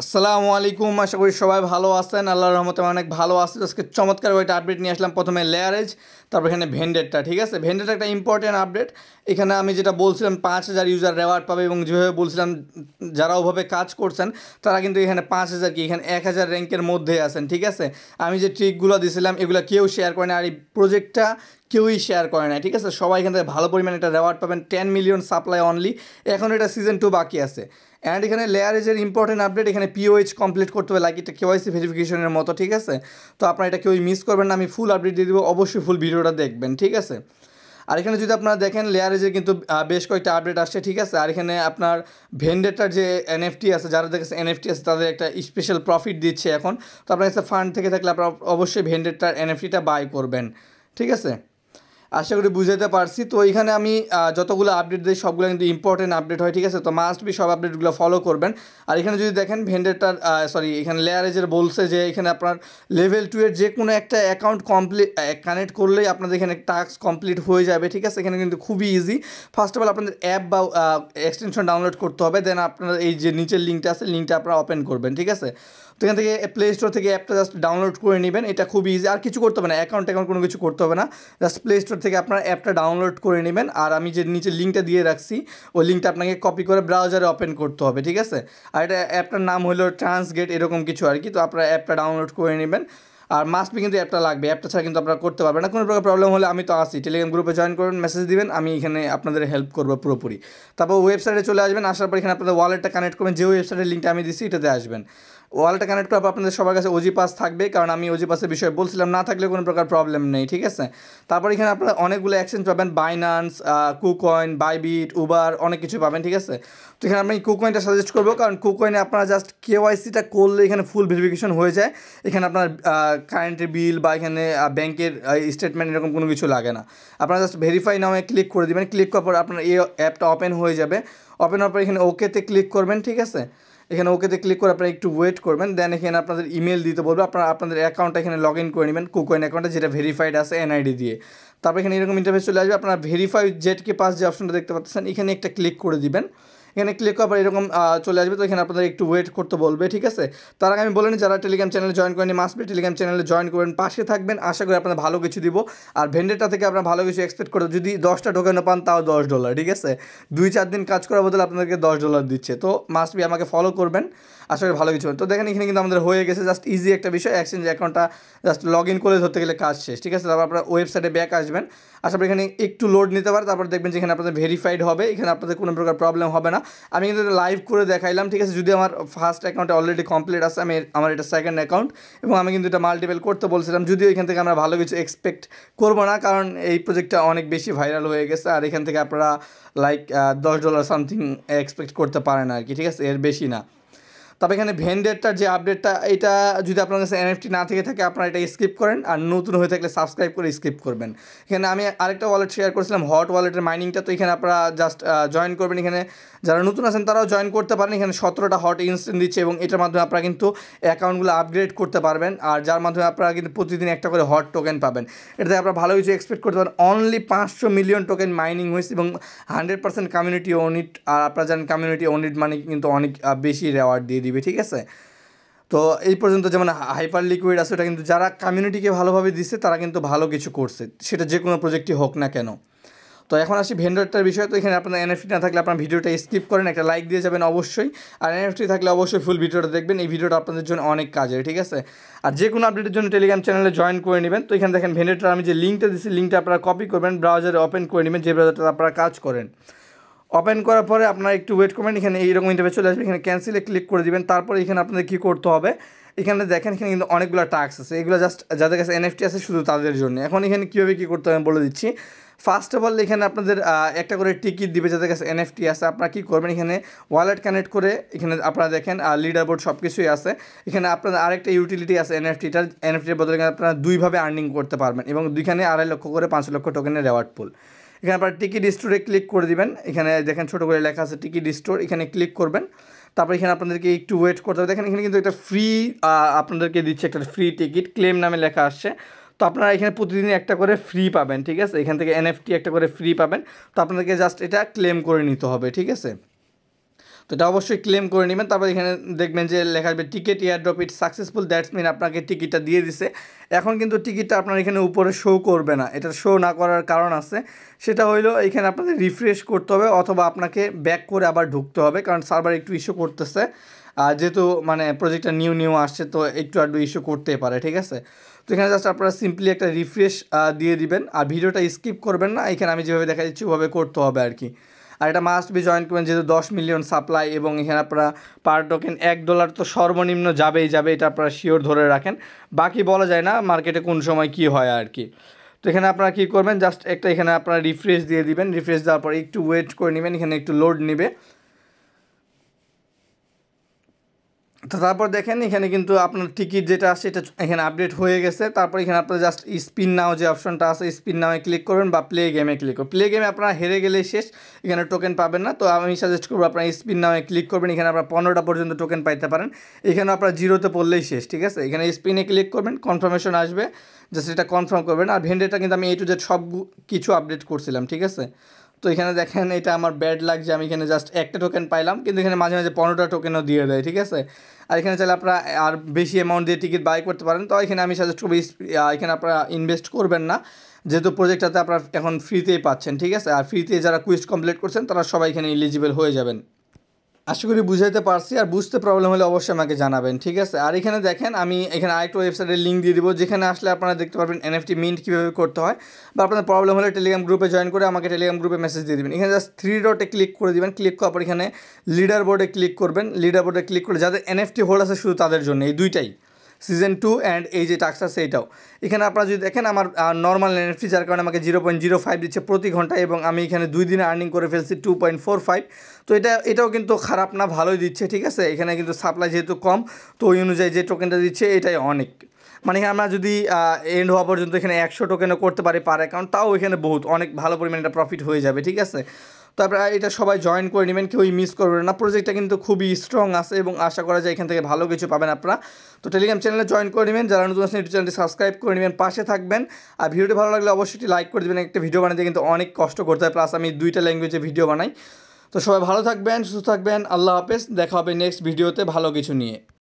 আসসালামু আলাইকুম, আশা করি সবাই ভালো আছেন। আল্লাহর রহমতে আমি অনেক ভালো আছি। আজকে চমৎকার একটা আপডেট নিয়ে আসলাম। প্রথমে লেয়ারেজ, তারপর এখানে ভেন্ডেটটা। ঠিক আছে, ভেন্ডেটটা একটা ইম্পর্টেন্ট আপডেট। এখানে আমি যেটা বলছিলাম 5,000 ইউজার রেওয়ার্ড পাবে, এবং যেভাবে বলছিলাম যারা ওভাবে কাজ করছেন তারা কিন্তু এখানে 5,000 কি এখানে 1,000 র্যাঙ্কের মধ্যে আছেন। ঠিক আছে, আমি যে ট্রিকগুলো দিয়েছিলাম এগুলো কেউ শেয়ার করে না, আর এই প্রজেক্টটা কেউই শেয়ার করে না। ঠিক আছে, সবাই এখান থেকে ভালো পরিমাণে একটা রেওয়ার্ড পাবেন। 10 মিলিয়ন সাপ্লাই অনলি। এখন এটা সিজন 2 বাকি আছে। অ্যান্ড এখানে লেয়ারেজের ইম্পর্টেন্ট আপডেট, এখানে পিওএইচ কমপ্লিট করতে হবে, লাইক এটা কেওয়াইসি ভেরিফিকেশনের মতো। ঠিক আছে, তো আপনারা এটা কেউই মিস করবেন না, আমি ফুল আপডেট দিয়ে দেবো, অবশ্যই ফুল ভিডিওটা দেখবেন। ঠিক আছে, আর এখানে যদি আপনারা দেখেন লেয়ারেজের কিন্তু বেশ কয়েকটা আপডেট আসছে। ঠিক আছে, আর এখানে আপনার ভেন্ডেটার যে এনএফটি আছে, যারা দেখেছে এনএফটি আছে তাদের একটা স্পেশাল প্রফিট দিচ্ছে এখন। তো আপনার কাছে ফান্ড থেকে থাকলে আপনারা অবশ্যই ভেন্ডেটার এনএফটিটা বাই করবেন। ঠিক আছে, আশা করি বুঝাতে পারছি। তো এখানে আমি যতগুলো আপডেট দিই সবগুলো কিন্তু ইম্পর্টেন্ট আপডেট হয়। ঠিক আছে, তো মাস্ট বি সব আপডেটগুলো ফলো করবেন। আর এখানে যদি দেখেন ভেন্ডেটার এখানে লেয়ারেজের বলছে যে এখানে আপনার লেভেল 2 এর যে কোনো একটা অ্যাকাউন্ট কানেক্ট করলেই আপনাদের এখানে টাস্ক কমপ্লিট হয়ে যাবে। ঠিক আছে, এখানে কিন্তু খুবই ইজি। ফার্স্ট অফ অল আপনাদের অ্যাপ বা এক্সটেনশন ডাউনলোড করতে হবে, দেন আপনার এই যে নিচের লিঙ্কটা আছে লিঙ্কটা আপনারা ওপেন করবেন। ঠিক আছে, তো এখান থেকে প্লে স্টোর থেকে অ্যাপটা জাস্ট ডাউনলোড করে নেবেন। এটা খুবই ইজি, আর কিছু করতে হবে না, অ্যাকাউন্ট কোনো কিছু করতে হবে না। জাস্ট প্লে স্টোর থেকে আপনার অ্যাপটা ডাউনলোড করে নেবেন, আর আমি যে নিচে লিঙ্কটা দিয়ে রাখছি ওই লিঙ্কটা আপনাকে কপি করে ব্রাউজারে ওপেন করতে হবে। ঠিক আছে, আর এটা অ্যাপটার নাম হলো ট্রান্সগেট, এরকম কিছু আর কি। তো আপনারা অ্যাপটা ডাউনলোড করে নেবেন, আর মাস্ট বি কিন্তু অ্যাপটা লাগবে, অ্যাপটা ছাড়া কিন্তু আপনারা করতে পারবেন না। কোনো প্রকার প্রবলেম হলে আমি তো আসি, টেলিগ্রাম গ্রুপে জয়েন করবেন, মেসেজ দিবেন, আমি এখানে আপনাদের হেল্প করবো পুরোপুরি। তারপর ওয়েবসাইটে চলে আসবেন, আসার পর এখানে আপনাদের ওয়ালেটটা কানেক্ট করবেন, যে ওয়েবসাইটের লিঙ্কটা আমি দিচ্ছি এটাতে আসবেন। ওয়ালেটটা কানেক্ট করার পর আপনাদের সবার কাছে ওজি পাস থাকবে, কারণ আমি ওজি পাসের বিষয়ে বলছিলাম, না থাকলে কোনো প্রকার প্রবলেম নেই। ঠিক আছে, তারপর এখানে আপনারা অনেকগুলো এক্সচেঞ্জ পাবেন, বাইনান্স, কুকয়েন, বাইবিট, উবার, অনেক কিছু পাবেন। ঠিক আছে, তো এখানে আমি কুকয়েনটা সাজেস্ট করবো, কারণ কুকয়েনে আপনারা জাস্ট কেওয়াইসিটা করলে এখানে ফুল ভেরিফিকেশন হয়ে যায়। এখানে আপনার কারেন্টের বিল বা এখানে ব্যাংকের স্টেটমেন্ট এরকম কোনো কিছু লাগে না। আপনারা জাস্ট ভেরিফাই নামে ক্লিক করে দেবেন, ক্লিক করার পর আপনার এই অ্যাপটা ওপেন হয়ে যাবে। ওপেন হওয়ার পর এখানে ওকেতে ক্লিক করবেন। ঠিক আছে, এখানে ওকেতে ক্লিক করে আপনারা একটু ওয়েট করবেন, দেন এখানে আপনাদের ইমেল দিতে বলবে, আপনারা আপনাদের অ্যাকাউন্টটা এখানে লগ ইন করে নেবেন, কুকয়েন অ্যাকাউন্টে যেটা ভেরিফাইড আছে এনআইডি দিয়ে। তারপর এখানে এরকম ইন্টারফেস চলে আসবে, আপনারা ভেরিফাই জেটকে পাস যে অপশনটা দেখতে পাচ্ছেন এখানে একটা ক্লিক করে দিবেন। এখানে ক্লিক করার পর এরকম চলে আসবে, তো এখানে আপনাদের একটু ওয়েট করতে বলবে। ঠিক আছে, তার আগে আমি বলে নিই, যারা টেলিগ্রাম চ্যানেলে জয়েন করেনি মাস্ট বি টেলিগ্রাম চ্যানেলে জয়েন করবেন, পাশে থাকবেন, আশা করি আপনাদের ভালো কিছু দিব। আর ভেন্ডেটা থেকে আপনারা ভালো কিছু এক্সপেক্ট করে, যদি 10টা টোকেনও পান তাও $10। ঠিক আছে, 2-4 দিন কাজ করার বদলে আপনাদেরকে $10 দিচ্ছে, তো মাস্ট বি আমাকে ফলো করবেন, আশা করি ভালো কিছু হবে। তো দেখেন এখানে কিন্তু আমাদের হয়ে গেছে, জাস্ট ইজি একটা বিষয়, এক্সচেঞ্জ অ্যাকাউন্টটা জাস্ট লগ ইন করে ধরতে গেলে কাজ শেষ। ঠিক আছে, তারপর আপনার ওয়েবসাইটে ব্যাক আসবেন, আসার পর এখানে একটু লোড নিতে পারে, তারপর দেখবেন যে এখানে আপনাদের ভেরিফাইড হবে, এখানে আপনাদের কোনো প্রকার প্রবলেম হবে না। আমি কিন্তু লাইভ করে দেখাইলাম। ঠিক আছে, যদি আমার ফার্স্ট অ্যাকাউন্টে অলরেডি কমপ্লিট আছে, আমার এটা সেকেন্ড অ্যাকাউন্ট, এবং আমি কিন্তু এটা মাল্টিপল করতে বলছিলাম, যদিও এখান থেকে আমরা ভালো কিছু এক্সপেক্ট করবো না, কারণ এই প্রজেক্টটা অনেক বেশি ভাইরাল হয়ে গেছে, আর এখান থেকে আপনারা লাইক $10 সামথিং এক্সপেক্ট করতে পারেন আর কি। ঠিক আছে, এর বেশি না। তবে এখানে ভেন্ডেটটার যে আপডেটটা, এটা যদি আপনার কাছে এনএফটি না থেকে থাকে আপনারা এটা স্কিপ করেন, আর নতুন হয়ে থাকলে সাবস্ক্রাইব করে স্কিপ করবেন। এখানে আমি আরেকটা ওয়ালেট শেয়ার করেছিলাম, হট ওয়ালেটের মাইনিংটা, তো এখানে আপনারা জাস্ট জয়েন করবেন। এখানে যারা নতুন আছেন তারাও জয়েন করতে পারেন, এখানে 17টা হট ইনস্ট্যান্ট দিচ্ছে, এবং এটার মাধ্যমে আপনারা কিন্তু অ্যাকাউন্টগুলো আপগ্রেড করতে পারবেন, আর যার মাধ্যমে আপনারা কিন্তু প্রতিদিন একটা করে হট টোকেন পাবেন। এটাতে আপনারা ভালো কিছু এক্সপেক্ট করতে পারেন। অনলি 500 মিলিয়ন টোকেন মাইনিং হয়েছে, এবং 100% কমিউনিটি ওনিট, আর আপনারা জানেন কমিউনিটি ওনিট মানে কিন্তু অনেক বেশি রেওয়ার্ড দিয়ে দিবে। ঠিক আছে, তো এই পর্যন্ত যেমন হাইপার লিকুইড আছে, ওটা কিন্তু যারা কমিউনিটিকে ভালোভাবে দিচ্ছে তারা কিন্তু ভালো কিছু করছে, সেটা যে কোনো প্রজেক্টই হোক না কেন। তো এখন আসি ভেন্ডরটার বিষয়। তো এখানে আপনার এনএফটি না থাকলে আপনার ভিডিওটা স্কিপ করেন, একটা লাইক দিয়ে যাবেন অবশ্যই, আর এনএফটি থাকলে অবশ্যই ফুল ভিডিওটা দেখবেন, এই ভিডিওটা আপনাদের জন্য অনেক কাজের। ঠিক আছে, আর যে কোনো আপডেটের জন্য টেলিগ্রাম চ্যানেলে জয়েন করে নেবেন। তো এখানে দেখেন ভেন্ডরটার আমি যে লিঙ্কটা দিচ্ছি, লিঙ্কটা আপনারা কপি করবেন, ব্রাউজারে ওপেন করে নেবেন, যে ব্রাউজারটা আপনারা কাজ করেন। ওপেন করার পরে আপনারা একটু ওয়েট করবেন, এখানে এইরকম ইন্টারফেস চলে আসবে, এখানে ক্যান্সেলে ক্লিক করে দিবেন। তারপরে এখানে আপনাদের কী করতে হবে, এখানে দেখেন এখানে কিন্তু অনেকগুলো টাস্ক আছে, এগুলো জাস্ট যাদের কাছে এনএফটি আছে শুধু তাদের জন্য। এখন এখানে কীভাবে কী করতে হবে বলে দিচ্ছি। ফার্স্ট অফ অল এখানে আপনাদের একটা করে টিকিট দিবে যাদের কাছে এনএফটি আছে। আপনারা কী করবেন, এখানে ওয়ালেট কানেক্ট করে এখানে আপনারা দেখেন লিডার বোর্ড সব কিছুই আছে। এখানে আপনাদের আরেকটা ইউটিলিটি আছে এনএফটির বদলে আপনারা দুইভাবে আর্নিং করতে পারবেন, এবং দুইখানে 2.5 লক্ষ করে 5 লক্ষ টোকেনের রেওয়ার্ড পুল। এখানে আপনারা টিকিট স্টোরে ক্লিক করে দিবেন, এখানে দেখেন ছোটো করে লেখা আছে টিকিট স্টোর, এখানে ক্লিক করবেন। তারপর এখানে আপনাদেরকে একটু ওয়েট করতে হবে। দেখেন এখানে কিন্তু একটা ফ্রি আপনাদেরকে দিচ্ছে, একটা ফ্রি টিকিট ক্লেম নামে লেখা আসছে। তো আপনারা এখানে প্রতিদিন একটা করে ফ্রি পাবেন। ঠিক আছে, এখান থেকে এনএফটি একটা করে ফ্রি পাবেন, তো আপনাদেরকে জাস্ট এটা ক্লেম করে নিতে হবে। ঠিক আছে, তো এটা অবশ্যই ক্লেম করে নেবেন। তারপর এখানে দেখবেন যে লেখা আসবে ticket airdrop it successful, that's mean আপনাকে টিকিটটা দিয়ে দিছে। এখন কিন্তু টিকিটটা আপনার এখানে উপরে শো করবে না, এটা শো না করার কারণ আছে, সেটা হইলো এখানে আপনাদের রিফ্রেশ করতে হবে অথবা আপনাকে ব্যাক করে আবার ঢুকতে হবে, কারণ সার্ভার একটু ইস্যু করতেছে। যেহেতু মানে প্রজেক্টটা নিউ আসছে তো একটু আধটু ইস্যু করতেই পারে, ঠিক আছে। তো এখানে জাস্ট আপনারা সিম্পলি একটা রিফ্রেশ দিয়ে দিবেন, আর ভিডিওটা স্কিপ করবেন না, এখানে আমি যেভাবে দেখা দিচ্ছি ওভাবে করতে হবে আর কি। আর এটা মাস্ট বি জয়েন করবেন, যেহেতু 10 মিলিয়ন সাপ্লাই, এবং এখানে আপনারা পার টোকেন $1 তো সর্বনিম্ন যাবে, এটা আপনারা শিওর ধরে রাখেন। বাকি বলা যায় না মার্কেটে কোন সময় কি হয় আর কি। তো এখানে আপনারা কী করবেন, জাস্ট একটা এখানে আপনারা রিফ্রেশ দিয়ে দিবেন, রিফ্রেশ দেওয়ার পর একটু ওয়েট করে নেবেন, এখানে একটু লোড নেবে। তো তারপর দেখেন এখানে কিন্তু আপনার টিকিট যেটা আছে এটা এখানে আপডেট হয়ে গেছে। তারপর এখানে আপনারা জাস্ট স্পিন নাও যে অপশনটা আছে, স্পিন নাওয়ে ক্লিক করবেন বা প্লে গেমে ক্লিক করবেন। প্লে গেমে আপনারা হেরে গেলে শেষ, এখানে টোকেন পাবেন না। তো আমি সাজেস্ট করবো আপনারা স্পিন নাওয়ে ক্লিক করবেন, এখানে আপনারা 15টা পর্যন্ত টোকেন পাইতে পারেন। এখানে আপনারা জিরোতে পড়লেই শেষ, ঠিক আছে। এখানে স্পিনে ক্লিক করবেন, কনফার্মেশন আসবে, জাস্ট এটা কনফার্ম করবেন। আর ভেন্ডেটা কিন্তু আমি A to Z সব কিছু আপডেট করছিলাম, ঠিক আছে। তো এখানে দেখেন এটা আমার ব্যাড লাগছে, আমি এখানে জাস্ট একটা টোকেন পাইলাম, কিন্তু এখানে মাঝে মাঝে 15টা টোকেনও দিয়ে দেয়, ঠিক আছে। আর এখানে চাইলে আপনারা আর বেশি অ্যামাউন্ট দিয়ে টিকিট বাই করতে পারেন। তো এখানে আমি সাজেস্ট করবো এখানে আপনারা ইনভেস্ট করবেন না, যেহেতু প্রজেক্টটাতে আপনারা এখন ফ্রিতেই পাচ্ছেন, ঠিক আছে। আর ফ্রিতে যারা কুইজ কমপ্লিট করছেন তারা সবাই এখানে এলিজিবল হয়ে যাবেন। আশা করি বুঝাইতে পারছি, আর বুঝতে প্রবলেম হলে অবশ্যই আমাকে জানাবেন, ঠিক আছে। আর এখানে দেখেন আমি এখানে আরেকটা ওয়েবসাইটের লিঙ্ক দিয়ে দিব, যেখানে আসলে আপনারা দেখতে পারবেন NFT মিন্ট কীভাবে করতে হয়। বা আপনাদের প্রবলেম হলে টেলিগ্রাম গ্রুপে জয়েন করে আমাকে টেলিগ্রাম গ্রুপে মেসেজ দিয়ে দেবেন। এখানে জাস্ট 3 ডটে ক্লিক করে দেবেন, ক্লিক করার পর এখানে লিডার বোর্ডে ক্লিক করবেন। লিডার বোর্ডে ক্লিক করে যাদের NFT হোল্ড আছে শুধু তাদের জন্য, এই দুইটাই, সিজন 2 অ্যান্ড এই যে টাক্স আছে এইটাও। এখানে আপনারা যদি দেখেন আমার নর্মাল NFT যার কারণে আমাকে 0.05 দিচ্ছে প্রতি ঘন্টায়, এবং আমি এখানে 2 দিনে আর্নিং করে ফেলছি 2.45। তো এটাও কিন্তু খারাপ না, ভালোই দিচ্ছে, ঠিক আছে। এখানে কিন্তু সাপ্লাই যেহেতু কম, তো ওই অনুযায়ী যে টোকেনটা দিচ্ছে এটাই অনেক। মানে আমরা যদি এন্ড হওয়া পর্যন্ত এখানে 100 টোকেনও করতে পারি পার অ্যাকাউন্ট, তাও এখানে বহুত অনেক ভালো পরিমাণে একটা প্রফিট হয়ে যাবে, ঠিক আছে। তারপরে এটা সবাই জয়েন করে নেবেন, কেউই মিস করবেন না। প্রজেক্টটা কিন্তু খুবই স্ট্রং আছে এবং আশা করা যায় এখান থেকে ভালো কিছু পাবেন আপনারা। তো টেলিগ্রাম চ্যানেলে জয়েন করে নেবেন, যারা নতুন আছেন ইউটিউব চ্যানেলটি সাবস্ক্রাইব করে নেবেন, পাশে থাকবেন। আর ভিডিওটি ভালো লাগলে অবশ্যই একটি লাইক করে দেবেন। একটা ভিডিও বানাতে কিন্তু অনেক কষ্ট করতে হয়, প্লাস আমি 2টা ল্যাঙ্গুয়েজে ভিডিও বানাই। তো সবাই ভালো থাকবেন, সুস্থ থাকবেন, আল্লাহ হাফেজ। দেখা হবে নেক্সট ভিডিওতে ভালো কিছু নিয়ে।